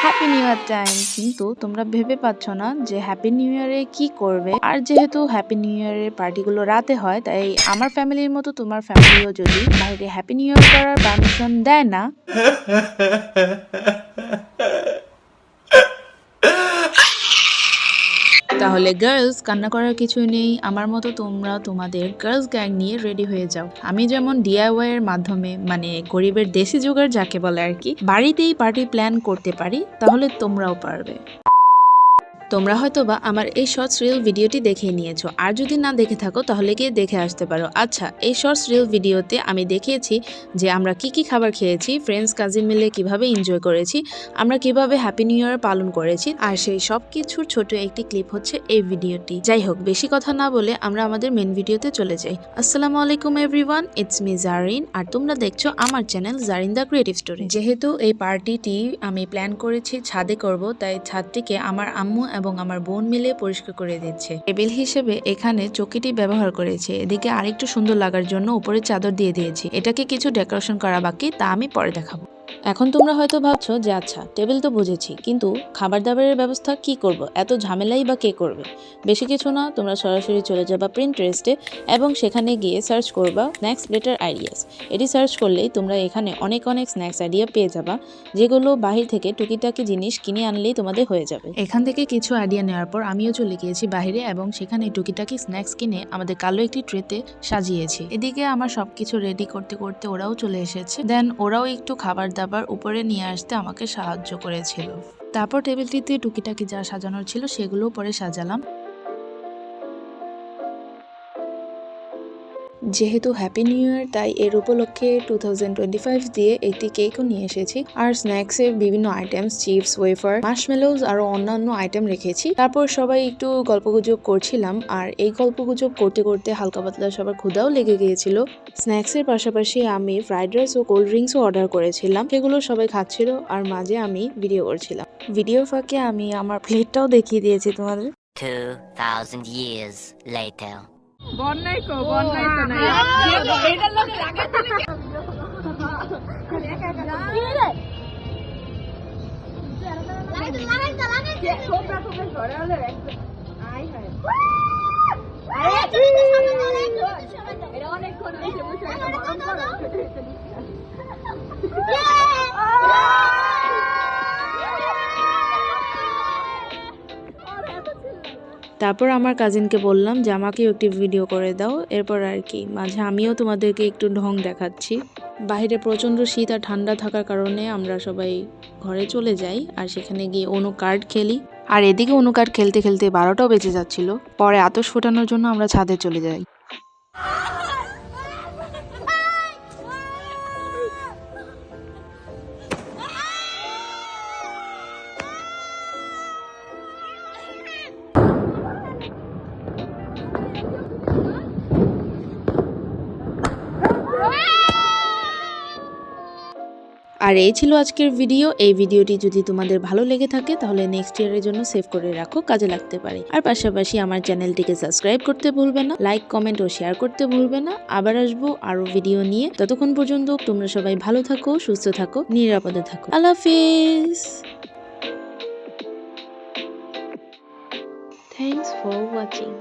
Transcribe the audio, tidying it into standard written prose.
Happy new year time. কিন্তু তোমরা ভেবে পাচ্ছ না যে হ্যাপি নিউ ইয়ারে কি করবে। আর যেহেতু হ্যাপি নিউ ইয়ারের পার্টিগুলো রাতে হয়, তাই আমার ফ্যামিলির মতো তোমার ফ্যামিলিও যদি বাইরে হ্যাপি নিউ ইয়ার করার পারমিশন দেয় না, তাহলে গার্লস কান্না করার কিছু নেই। আমার মতো তোমরা তোমাদের গার্লস গ্যাং নিয়ে রেডি হয়ে যাও। আমি যেমন ডিআইওয়াই এর মাধ্যমে, মানে গরিবের দেশি জোগাড় যাকে বলে আর কি, বাড়িতেই পার্টি প্ল্যান করতে পারি, তাহলে তোমরাও পারবে। তোমরা হয়তোবা আমার এই শর্টস রিল ভিডিওটি দেখে নিয়েছো, আর যদি না দেখে থাকো তাহলে গিয়ে দেখে আসতে পারো। আচ্ছা, এই শর্টস রিল ভিডিওতে আমি দেখিয়েছি যে আমরা কি কি খাবার খেয়েছি, ফ্রেন্ডস কাজিন মিলে কিভাবে এনজয় করেছি, আমরা কিভাবে হ্যাপি নিউ ইয়ার পালন করেছি, আর সেই সব কিছুর ছোট একটি ক্লিপ হচ্ছে এই ভিডিওটি। যাই হোক, বেশি কথা না বলে আমরা আমাদের মেন ভিডিওতে চলে যাই। আসসালামু আলাইকুম এভরিওয়ান, ইটস মি জারিন, আর তোমরা দেখছো আমার channel Zarin the creative story. যেহেতু এই পার্টিটি আমি প্ল্যান করেছি ছাদে করব, তাই ছাদটিকে আমার আম্মু এবং আমার বোন মিলে পরিষ্কার করে দিচ্ছে। টেবিল হিসেবে এখানে চৌকিটি ব্যবহার করেছে, এদিকে আরেকটু সুন্দর লাগার জন্য উপরে চাদর দিয়ে দিয়েছি। এটাকে কিছু ডেকোরেশন করা বাকি, তা আমি পরে দেখাবো। এখন তোমরা হয়তো ভাবছো যে আচ্ছা, টেবিল তো বুঝেছি, কিন্তু খাবার দাবারের ব্যবস্থা কি করব, এত ঝামেলাই বা কে করবে। বেশি কিছু না, তোমরা সরাসরি চলে যাবা প্রিন্টারেস্টে এবং সেখানে গিয়ে সার্চ করবা স্ন্যাক্স প্লেটার আইডিয়াস। এটি সার্চ করলেই তোমরা এখানে অনেক স্ন্যাক্স আইডিয়া পেয়ে যাবা, যেগুলো বাহির থেকে টুকিটাকি জিনিস কিনে আনলেই তোমাদের হয়ে যাবে। এখান থেকে কিছু আইডিয়া নেওয়ার পর আমিও চলে গিয়েছি বাহিরে এবং সেখানে টুকিটাকি স্ন্যাক্স কিনে আমাদের কালো একটি ট্রেতে সাজিয়েছি। এদিকে আমার সবকিছু রেডি করতে করতে ওরাও চলে এসেছে। দেন ওরাও একটু খাবার দাবার উপরে নিয়ে আসতে আমাকে সাহায্য করেছিল। তারপর টেবিলটিতে টুকিটাকি যা সাজানোর ছিল সেগুলো পরে সাজালাম। যেহেতু হ্যাপি নিউ ইয়ার, তাই এর উপলক্ষে 2025 দিয়ে একটি কেকও নিয়ে এসেছি, আর স্ন্যাক্সের বিভিন্ন আইটেমস, চিপস, ওয়েফার, মার্শমেলোজ আরো অন্যান্য আইটেম রেখেছি। তারপর সবাই একটু গল্পগুজব করছিলাম, আর এই গল্পগুজব করতে করতে হালকা পাতলা সবার ক্ষুধাও লেগে গিয়েছিল। স্ন্যাক্সের পাশাপাশি আমি ফ্রাইড রাইস ও কোল্ড ড্রিঙ্কসও অর্ডার করেছিলাম, সেগুলো সবাই খাচ্ছিল আর মাঝে আমি ভিডিও করছিলাম। ভিডিওর ফাঁকে আমি আমার প্লেটটাও দেখিয়ে দিয়েছি তোমাদের। 2000 years later. বন্যাই তো নাই এটার লগে লাগাইতে লাগে লাগাইতে সোপরা সোপরা ধরে হলো আই হায় আরে এটা অনেক কোন হইছে বুঝছো এটা গরম করো তারপর আমার কাজিনকে বললাম যে আমাকেও একটি ভিডিও করে দাও। এরপর আর কি মাঝে আমিও তোমাদেরকে একটু ঢং দেখাচ্ছি। বাইরে প্রচণ্ড শীত আর ঠান্ডা থাকার কারণে আমরা সবাই ঘরে চলে যাই, আর সেখানে গিয়ে অনু কার্ড খেলি। আর এদিকে অনু কার্ড খেলতে খেলতে 12টাও বেজে যাচ্ছিল। পরে আতশ ফোটানোর জন্য আমরা ছাদে চলে যাই। আর এই ছিল আজকের ভিডিও। এই ভিডিওটি যদি তোমাদের ভালো লেগে থাকে তাহলে নেক্সট ইয়ারের জন্য সেভ করে রাখো, কাজে লাগতে পারে। আর পাশাপাশি আমার চ্যানেলটিকে সাবস্ক্রাইব করতে ভুলবে না, লাইক, কমেন্ট ও শেয়ার করতে ভুলবে না। আবার আসবো আরো ভিডিও নিয়ে। ততক্ষণ পর্যন্ত তোমরা সবাই ভালো থাকো, সুস্থ থাকো, নিরাপদে থাকো। আল্লাহ হাফেজ। Thanks for watching.